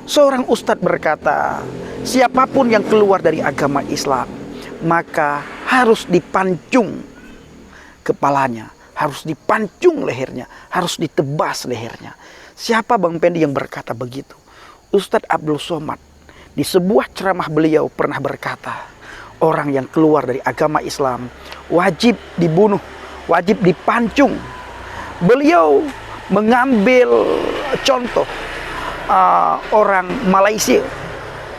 Seorang ustadz berkata, siapapun yang keluar dari agama Islam, maka harus dipancung kepalanya, harus dipancung lehernya, harus ditebas lehernya. Siapa Bang Pendi yang berkata begitu? Ustadz Abdul Somad di sebuah ceramah beliau pernah berkata, orang yang keluar dari agama Islam wajib dibunuh, wajib dipancung. Beliau mengambil contoh orang Malaysia.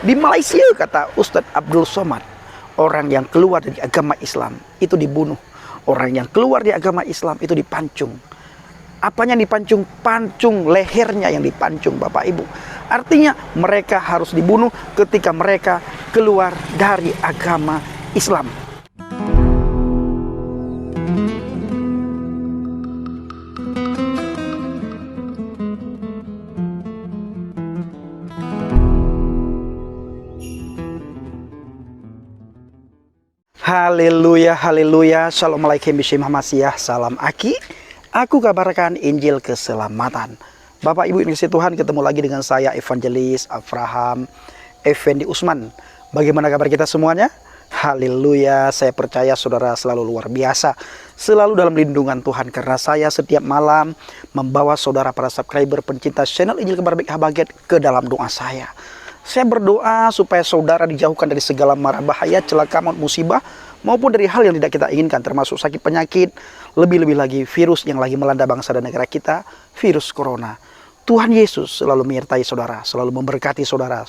Di Malaysia, kata Ustadz Abdul Somad, orang yang keluar dari agama Islam itu dibunuh. Orang yang keluar dari agama Islam itu dipancung. Apanya dipancung? Pancung lehernya yang dipancung, Bapak Ibu. Artinya mereka harus dibunuh ketika mereka keluar dari agama Islam. Haleluya, haleluya. Assalamualaikum warahmatullahi wabarakatuh. Salam Aki. Aku kabarkan Injil keselamatan. Bapak Ibu yang dikasihi Tuhan, ketemu lagi dengan saya Evangelis Abraham Effendi Usman. Bagaimana kabar kita semuanya? Haleluya. Saya percaya saudara selalu luar biasa, selalu dalam lindungan Tuhan, karena saya setiap malam membawa saudara para subscriber pencinta channel Injil Kabar Baik Habagat ke dalam doa saya. Saya berdoa supaya saudara dijauhkan dari segala mara bahaya, celaka, maut, musibah, maupun dari hal yang tidak kita inginkan, termasuk sakit penyakit, lebih-lebih lagi virus yang lagi melanda bangsa dan negara kita, virus corona. Tuhan Yesus selalu menyertai saudara, selalu memberkati saudara.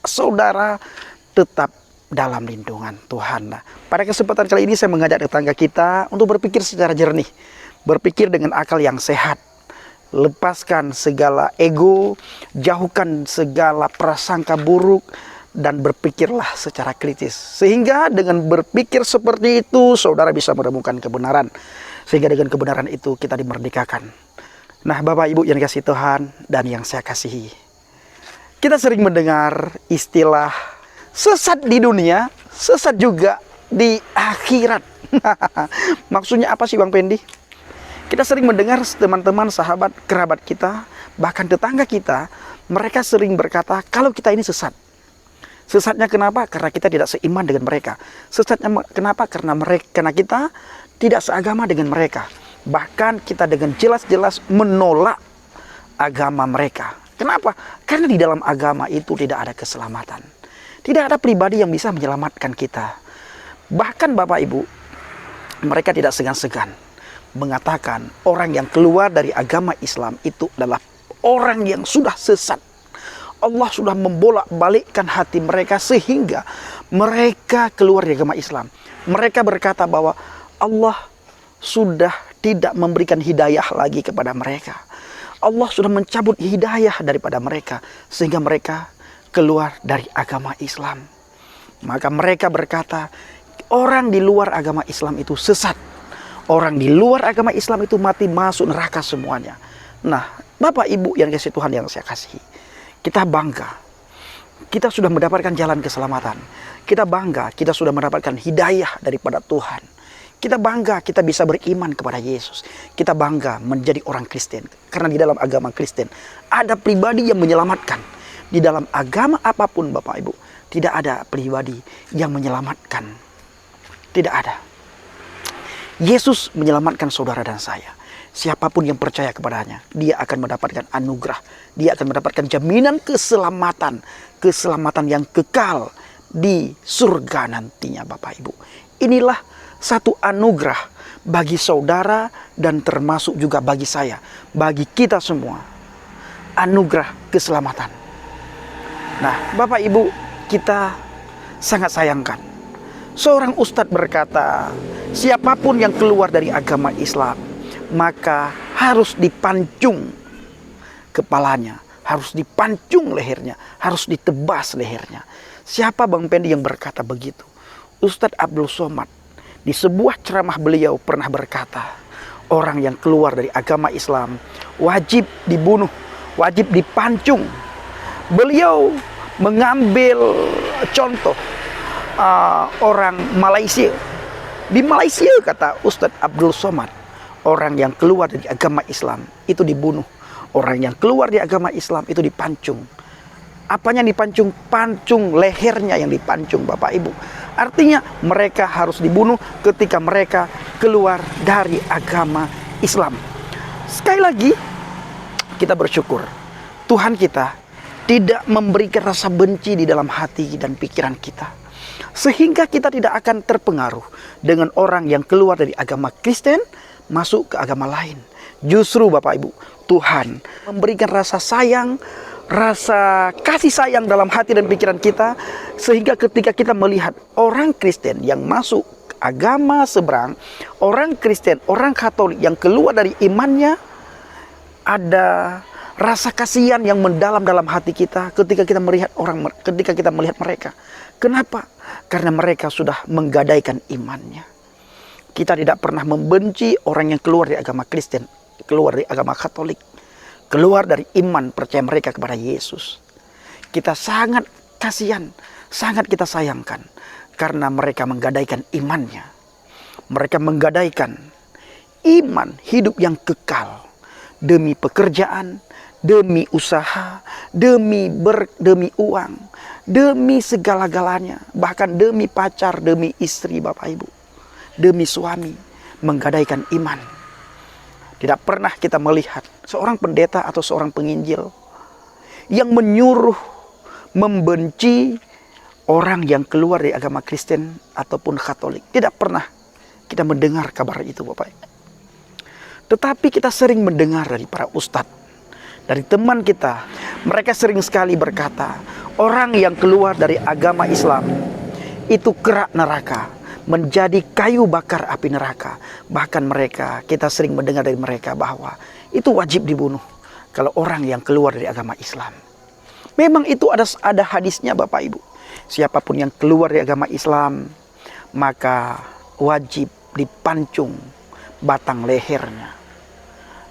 Saudara tetap dalam lindungan Tuhan. Nah, pada kesempatan kali ini saya mengajak tetangga kita untuk berpikir secara jernih, berpikir dengan akal yang sehat. Lepaskan segala ego, jauhkan segala prasangka buruk, dan berpikirlah secara kritis. Sehingga dengan berpikir seperti itu, saudara bisa menemukan kebenaran. Sehingga dengan kebenaran itu kita dimerdekakan. Nah, Bapak Ibu yang dikasihi Tuhan dan yang saya kasihi, kita sering mendengar istilah sesat di dunia, sesat juga di akhirat. Maksudnya apa sih Bang Pendi? Kita sering mendengar teman-teman, sahabat, kerabat kita, bahkan tetangga kita, mereka sering berkata kalau kita ini sesat. Sesatnya kenapa? Karena kita tidak seiman dengan mereka. Sesatnya kenapa? Karena kita tidak seagama dengan mereka. Bahkan kita dengan jelas-jelas menolak agama mereka. Kenapa? Karena di dalam agama itu tidak ada keselamatan. Tidak ada pribadi yang bisa menyelamatkan kita. Bahkan Bapak Ibu, mereka tidak segan-segan mengatakan orang yang keluar dari agama Islam itu adalah orang yang sudah sesat. Allah sudah membolak-balikkan hati mereka sehingga mereka keluar dari agama Islam. Mereka berkata bahwa Allah sudah tidak memberikan hidayah lagi kepada mereka. Allah sudah mencabut hidayah daripada mereka sehingga mereka keluar dari agama Islam. Maka mereka berkata orang di luar agama Islam itu sesat. Orang di luar agama Islam itu mati masuk neraka semuanya. Nah, Bapak Ibu yang dikasihi Tuhan yang saya kasihi, kita bangga. Kita sudah mendapatkan jalan keselamatan. Kita bangga, kita sudah mendapatkan hidayah daripada Tuhan. Kita bangga, kita bisa beriman kepada Yesus. Kita bangga menjadi orang Kristen. Karena di dalam agama Kristen ada pribadi yang menyelamatkan. Di dalam agama apapun Bapak Ibu, tidak ada pribadi yang menyelamatkan. Tidak ada. Yesus menyelamatkan saudara dan saya. Siapapun yang percaya kepadanya, dia akan mendapatkan anugerah. Dia akan mendapatkan jaminan keselamatan. Keselamatan yang kekal di surga nantinya Bapak Ibu. Inilah satu anugerah bagi saudara dan termasuk juga bagi saya. Bagi kita semua. Anugerah keselamatan. Nah, Bapak Ibu, kita sangat sayangkan. Seorang ustadz berkata, siapapun yang keluar dari agama Islam, maka harus dipancung kepalanya, harus dipancung lehernya, harus ditebas lehernya. Siapa Bang Pendi yang berkata begitu? Ustadz Abdul Somad di sebuah ceramah beliau pernah berkata, orang yang keluar dari agama Islam wajib dibunuh, wajib dipancung. Beliau mengambil contoh orang Malaysia. Di Malaysia, kata Ustadz Abdul Somad, orang yang keluar dari agama Islam itu dibunuh. Orang yang keluar dari agama Islam itu dipancung. Apanya yang dipancung? Pancung lehernya yang dipancung, Bapak Ibu. Artinya mereka harus dibunuh ketika mereka keluar dari agama Islam. Sekali lagi, kita bersyukur Tuhan kita tidak memberikan rasa benci di dalam hati dan pikiran kita, sehingga kita tidak akan terpengaruh dengan orang yang keluar dari agama Kristen masuk ke agama lain. Justru Bapak Ibu, Tuhan memberikan rasa sayang, rasa kasih sayang dalam hati dan pikiran kita, sehingga ketika kita melihat orang Kristen yang masuk agama seberang, orang Kristen, orang Katolik yang keluar dari imannya, ada rasa kasihan yang mendalam dalam hati kita ketika kita melihat mereka. Kenapa? Karena mereka sudah menggadaikan imannya. Kita tidak pernah membenci orang yang keluar dari agama Kristen, keluar dari agama Katolik, keluar dari iman percaya mereka kepada Yesus. Kita sangat kasihan, sangat kita sayangkan, karena mereka menggadaikan imannya. Mereka menggadaikan iman hidup yang kekal demi pekerjaan, demi usaha, demi uang, demi segala-galanya, bahkan demi pacar, demi istri, Bapak Ibu, demi suami, menggadaikan iman. Tidak pernah kita melihat seorang pendeta atau seorang penginjil yang menyuruh membenci orang yang keluar dari agama Kristen ataupun Katolik. Tidak pernah kita mendengar kabar itu, Bapak Ibu. Tetapi kita sering mendengar dari para ustadz, dari teman kita. Mereka sering sekali berkata, orang yang keluar dari agama Islam itu kerak neraka, menjadi kayu bakar api neraka. Bahkan kita sering mendengar dari mereka bahwa itu wajib dibunuh kalau orang yang keluar dari agama Islam. Memang itu ada hadisnya, Bapak Ibu. Siapapun yang keluar dari agama Islam, maka wajib dipancung batang lehernya.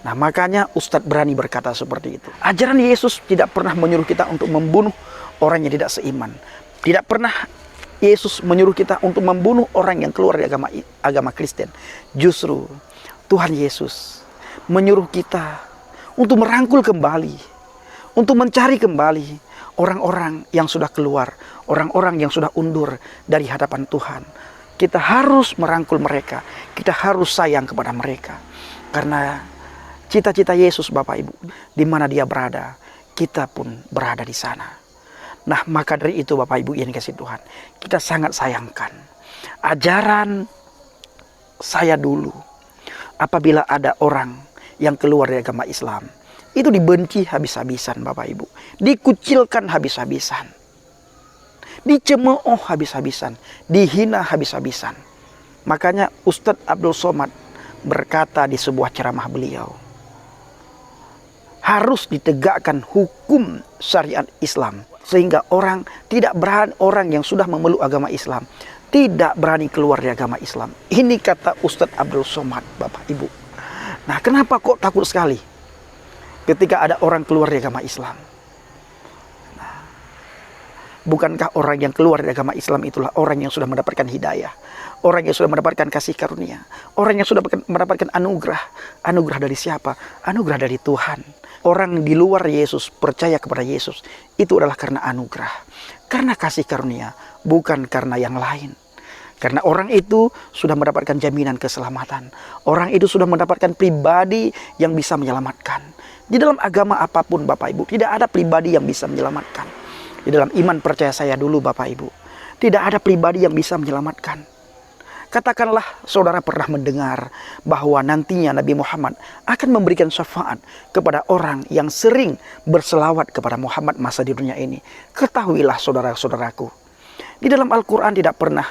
Nah, makanya Ustadz berani berkata seperti itu. Ajaran Yesus tidak pernah menyuruh kita untuk membunuh orang yang tidak seiman. Tidak pernah Yesus menyuruh kita untuk membunuh orang yang keluar dari agama Kristen. Justru Tuhan Yesus menyuruh kita untuk merangkul kembali, untuk mencari kembali orang-orang yang sudah keluar, orang-orang yang sudah undur dari hadapan Tuhan. Kita harus merangkul mereka, kita harus sayang kepada mereka. Karena cita-cita Yesus, Bapak Ibu, di mana Dia berada, kita pun berada di sana. Nah, maka dari itu Bapak Ibu yang dikasihi Tuhan, kita sangat sayangkan ajaran saya dulu. Apabila ada orang yang keluar dari agama Islam, itu dibenci habis-habisan, Bapak Ibu. Dikucilkan habis-habisan, dicemooh habis-habisan, dihina habis-habisan. Makanya Ustadz Abdul Somad berkata di sebuah ceramah beliau, harus ditegakkan hukum syariat Islam, sehingga orang yang sudah memeluk agama Islam tidak berani keluar dari agama Islam. Ini kata Ustadz Abdul Somad, Bapak Ibu. Nah, kenapa kok takut sekali ketika ada orang keluar dari agama Islam? Nah, bukankah orang yang keluar dari agama Islam itulah orang yang sudah mendapatkan hidayah, orang yang sudah mendapatkan kasih karunia, orang yang sudah mendapatkan anugerah. Anugerah dari siapa? Anugerah dari Tuhan. Orang di luar Yesus percaya kepada Yesus itu adalah karena anugerah, karena kasih karunia, bukan karena yang lain. Karena orang itu sudah mendapatkan jaminan keselamatan. Orang itu sudah mendapatkan pribadi yang bisa menyelamatkan. Di dalam agama apapun, Bapak Ibu, tidak ada pribadi yang bisa menyelamatkan. Di dalam iman percaya saya dulu, Bapak Ibu, tidak ada pribadi yang bisa menyelamatkan. Katakanlah saudara pernah mendengar bahwa nantinya Nabi Muhammad akan memberikan syafaat kepada orang yang sering berselawat kepada Muhammad masa di dunia ini. Ketahuilah saudara-saudaraku, di dalam Al-Quran tidak pernah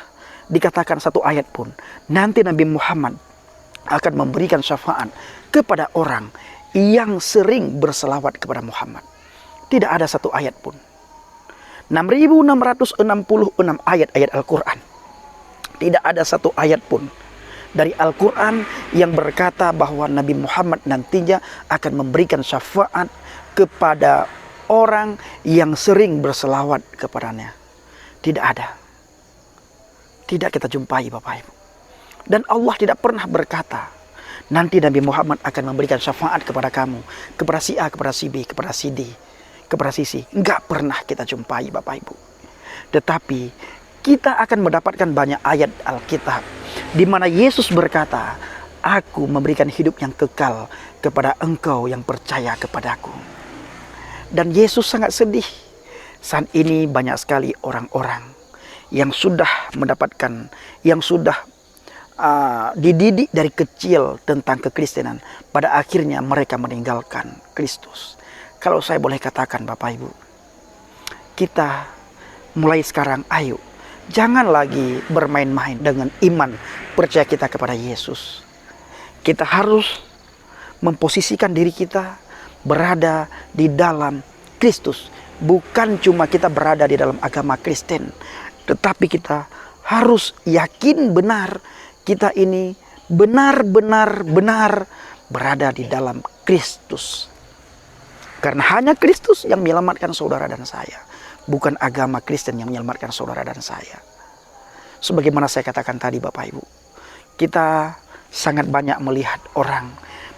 dikatakan satu ayat pun nanti Nabi Muhammad akan memberikan syafaat kepada orang yang sering berselawat kepada Muhammad. Tidak ada satu ayat pun. 6.666 ayat-ayat Al-Quran. Tidak ada satu ayat pun dari Al-Quran yang berkata bahwa Nabi Muhammad nantinya akan memberikan syafaat kepada orang yang sering berselawat kepadanya. Tidak ada. Tidak kita jumpai, Bapak Ibu. Dan Allah tidak pernah berkata, nanti Nabi Muhammad akan memberikan syafaat kepada kamu, kepada si A, kepada si B, kepada si D, kepada sisi. Nggak pernah kita jumpai Bapak Ibu. Tetapi kita akan mendapatkan banyak ayat Alkitab di mana Yesus berkata, "Aku memberikan hidup yang kekal kepada engkau yang percaya kepadaku." Dan Yesus sangat sedih. Saat ini banyak sekali orang-orang yang sudah mendapatkan, yang sudah dididik dari kecil tentang kekristenan. Pada akhirnya mereka meninggalkan Kristus. Kalau saya boleh katakan Bapak Ibu, kita mulai sekarang ayo, jangan lagi bermain-main dengan iman percaya kita kepada Yesus. Kita harus memposisikan diri kita berada di dalam Kristus. Bukan cuma kita berada di dalam agama Kristen, tetapi kita harus yakin benar kita ini benar-benar berada di dalam Kristus. Karena hanya Kristus yang menyelamatkan saudara dan saya, bukan agama Kristen yang menyelamatkan saudara dan saya. Sebagaimana saya katakan tadi Bapak Ibu, kita sangat banyak melihat orang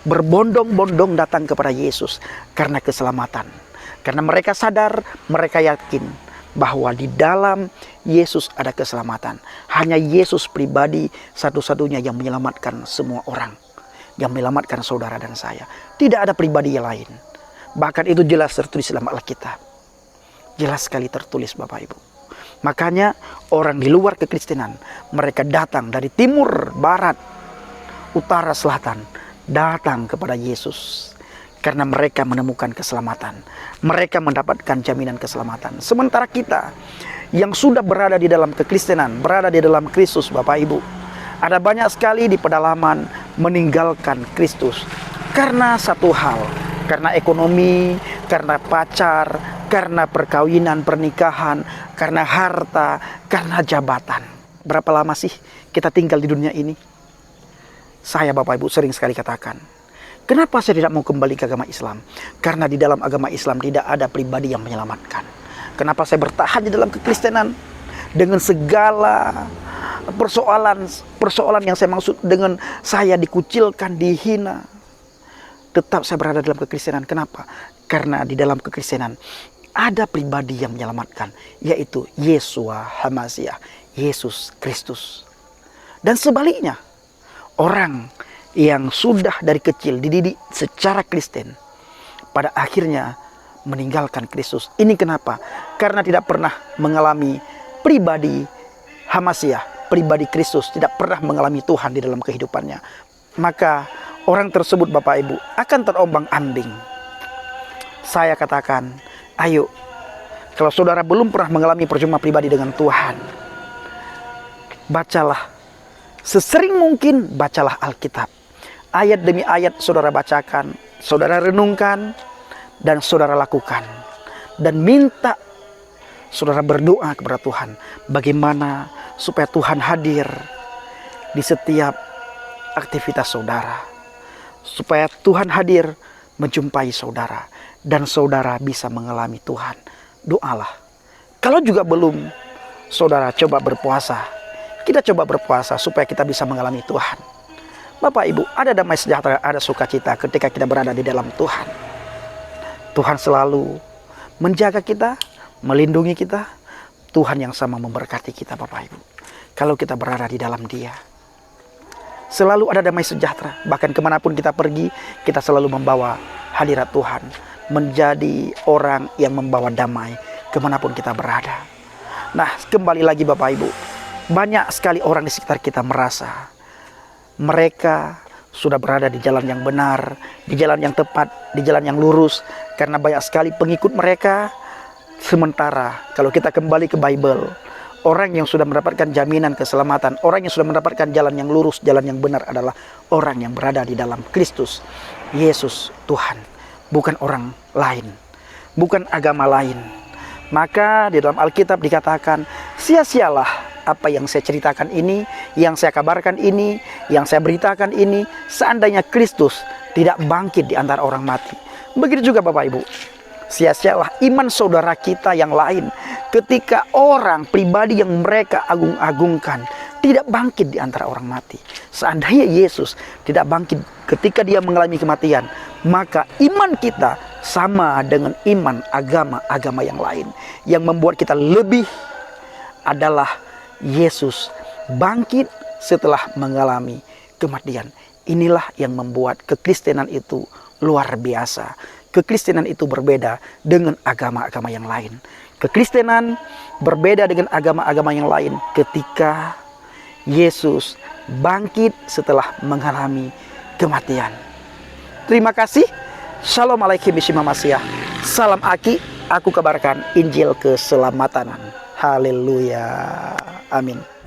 berbondong-bondong datang kepada Yesus karena keselamatan. Karena mereka sadar, mereka yakin bahwa di dalam Yesus ada keselamatan. Hanya Yesus pribadi satu-satunya yang menyelamatkan semua orang, yang menyelamatkan saudara dan saya. Tidak ada pribadi yang lain. Bahkan itu jelas tertulis dalam Alkitab. Jelas sekali tertulis Bapak Ibu. Makanya orang di luar kekristenan, mereka datang dari timur, barat, utara, selatan, datang kepada Yesus. Karena mereka menemukan keselamatan. Mereka mendapatkan jaminan keselamatan. Sementara kita yang sudah berada di dalam kekristenan, berada di dalam Kristus Bapak Ibu, ada banyak sekali di pedalaman meninggalkan Kristus. Karena satu hal, karena ekonomi, karena pacar, karena perkawinan, pernikahan, karena harta, karena jabatan. Berapa lama sih kita tinggal di dunia ini? Saya Bapak Ibu sering sekali katakan, kenapa saya tidak mau kembali ke agama Islam? Karena di dalam agama Islam tidak ada pribadi yang menyelamatkan. Kenapa saya bertahan di dalam kekristenan? Dengan segala persoalan yang saya maksud, dengan saya dikucilkan, dihina, tetap saya berada dalam kekristenan. Kenapa? Karena di dalam kekristenan ada pribadi yang menyelamatkan, yaitu Yeshua HaMashiach, Yesus Kristus. Dan sebaliknya, orang yang sudah dari kecil dididik secara Kristen, pada akhirnya meninggalkan Kristus. Ini kenapa? Karena tidak pernah mengalami pribadi HaMashiach, pribadi Kristus, tidak pernah mengalami Tuhan di dalam kehidupannya. Maka orang tersebut Bapak Ibu akan terombang-ambing. Saya katakan, ayo, kalau saudara belum pernah mengalami perjumpaan pribadi dengan Tuhan, bacalah sesering mungkin, bacalah Alkitab. Ayat demi ayat saudara bacakan, saudara renungkan, dan saudara lakukan. Dan minta saudara berdoa kepada Tuhan, bagaimana supaya Tuhan hadir di setiap aktivitas saudara. Supaya Tuhan hadir menjumpai saudara, dan saudara bisa mengalami Tuhan. Doalah. Kalau juga belum, saudara coba berpuasa. Kita coba berpuasa supaya kita bisa mengalami Tuhan. Bapak Ibu, ada damai sejahtera, ada sukacita ketika kita berada di dalam Tuhan. Tuhan selalu menjaga kita, melindungi kita. Tuhan yang sama memberkati kita Bapak Ibu. Kalau kita berada di dalam Dia, selalu ada damai sejahtera. Bahkan kemanapun kita pergi, kita selalu membawa hadirat Tuhan. Menjadi orang yang membawa damai kemanapun kita berada. Nah, kembali lagi Bapak Ibu, banyak sekali orang di sekitar kita merasa mereka sudah berada di jalan yang benar, di jalan yang tepat, di jalan yang lurus, karena banyak sekali pengikut mereka. Sementara kalau kita kembali ke Bible, orang yang sudah mendapatkan jaminan keselamatan, orang yang sudah mendapatkan jalan yang lurus, jalan yang benar adalah orang yang berada di dalam Kristus Yesus Tuhan, bukan orang lain, bukan agama lain. Maka di dalam Alkitab dikatakan, sia-sialah apa yang saya ceritakan ini, yang saya kabarkan ini, yang saya beritakan ini, seandainya Kristus tidak bangkit di antara orang mati. Begitu juga Bapak Ibu, sia-sialah iman saudara kita yang lain ketika orang pribadi yang mereka agung-agungkan tidak bangkit di antara orang mati. Seandainya Yesus tidak bangkit ketika dia mengalami kematian, maka iman kita sama dengan iman agama-agama yang lain. Yang membuat kita lebih adalah Yesus bangkit setelah mengalami kematian. Inilah yang membuat kekristenan itu luar biasa. Kekristenan itu berbeda dengan agama-agama yang lain. Kekristenan berbeda dengan agama-agama yang lain ketika Yesus bangkit setelah mengalami kematian. Terima kasih. Shalom alaikum Yeshua Mashiach. Salam Aki. Aku kabarkan Injil keselamatan. Haleluya. Amin.